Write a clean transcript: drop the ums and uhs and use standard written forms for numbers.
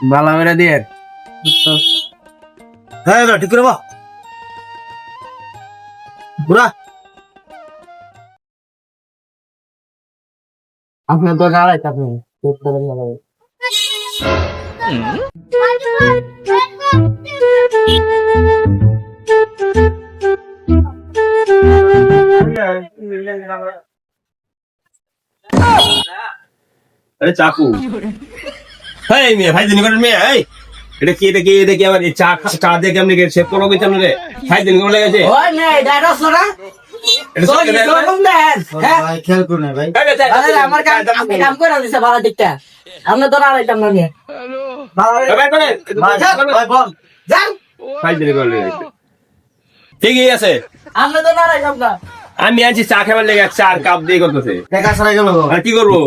বালা মেরা দিয়ে হ্যাঁ এবার ঠিক করে বা বুড়া আপনি তো গাড়াই আপনি আরে চাকু এই মেয়ে ভাই দিন করেন মেয়ে এই এটা কি আমার এই চা দিয়ে কেমনি সেভ করবো কিছু আপনি রে ভাই দিন করে লেগেছে ওই নে ডাইরস না এটা তো সব কি কেন করব দেন হ্যাঁ ভাই খেয়াল করুন না ভাই আরে আমার কাম আমি কাম করে দিছে ভালো দিকটা আমরা তো না রাইতাম না নিয়ে ভাই বল যান ভাই দিন করে লেগেছে ঠিকই আছে আমরা তো না রাইতাম না আমি আনছি চা খাবার লেগে 4 কাপ দিয়ে করতেছে দেখা ছাড়া গেল আর কি করবো